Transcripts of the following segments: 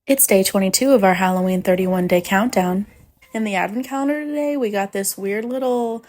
It's day 22 of our Halloween 31-day countdown. In the advent calendar today, we got this weird little,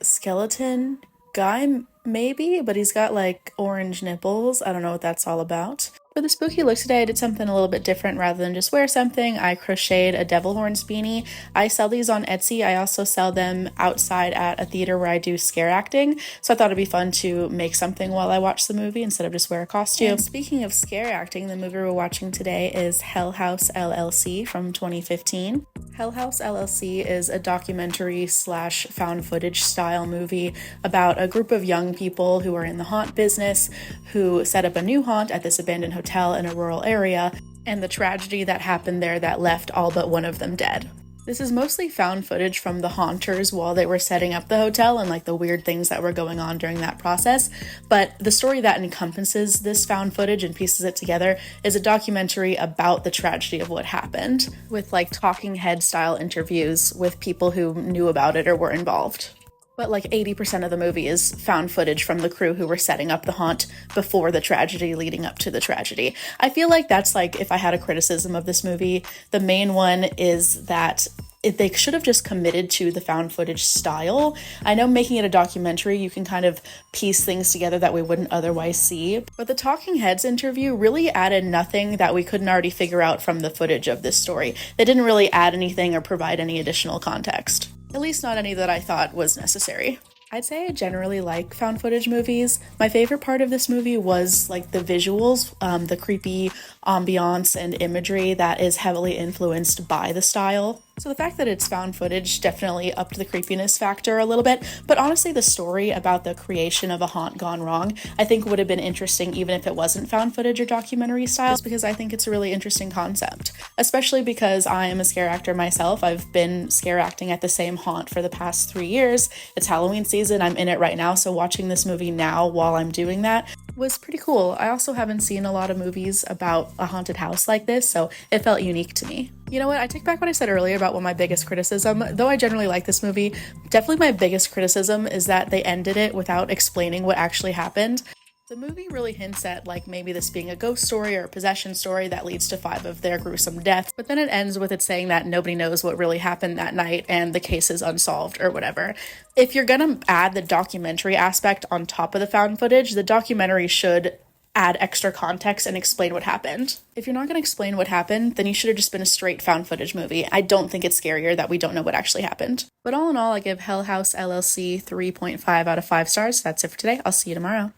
skeleton guy, maybe, but he's got, orange nipples. I don't know what that's all about. For the spooky look today, I did something a little bit different. Rather than just wear something, I crocheted a devil horns beanie. I sell these on Etsy. I also sell them outside at a theater where I do scare acting. So I thought it'd be fun to make something while I watch the movie instead of just wear a costume. And speaking of scare acting, the movie we're watching today is House LLC from 2015. House LLC is a documentary / found footage style movie about a group of young people who are in the haunt business who set up a new haunt at this abandoned hotel in a rural area, and the tragedy that happened there that left all but one of them dead. This is mostly found footage from the haunters while they were setting up the hotel and the weird things that were going on during that process. But the story that encompasses this found footage and pieces it together is a documentary about the tragedy of what happened, with talking head style interviews with people who knew about it or were involved. But 80% of the movie is found footage from the crew who were setting up the haunt before the tragedy leading up to the tragedy. I feel like that's if I had a criticism of this movie, the main one is that they should have just committed to the found footage style. I know making it a documentary, you can kind of piece things together that we wouldn't otherwise see, but the talking heads interview really added nothing that we couldn't already figure out from the footage of this story. They didn't really add anything or provide any additional context. At least not any that I thought was necessary. I'd say I generally like found footage movies. My favorite part of this movie was the visuals, the creepy ambiance and imagery that is heavily influenced by the style. So the fact that it's found footage definitely upped the creepiness factor a little bit, but honestly the story about the creation of a haunt gone wrong I think would have been interesting even if it wasn't found footage or documentary style, just because I think it's a really interesting concept, especially because I am a scare actor myself. I've been scare acting at the same haunt for the past 3 years. It's Halloween season, I'm in it right now, so watching this movie now while I'm doing that was pretty cool. I also haven't seen a lot of movies about a haunted house like this, so it felt unique to me. You know what, I take back what I said earlier about what my biggest criticism, though I generally like this movie, definitely my biggest criticism is that they ended it without explaining what actually happened. The movie really hints at maybe this being a ghost story or a possession story that leads to 5 of their gruesome deaths, but then it ends with it saying that nobody knows what really happened that night and the case is unsolved or whatever. If you're gonna add the documentary aspect on top of the found footage, the documentary should add extra context and explain what happened. If you're not gonna explain what happened, then you should have just been a straight found footage movie. I don't think it's scarier that we don't know what actually happened. But all in all, I give House LLC 3.5 out of 5 stars. That's it for today. I'll see you tomorrow.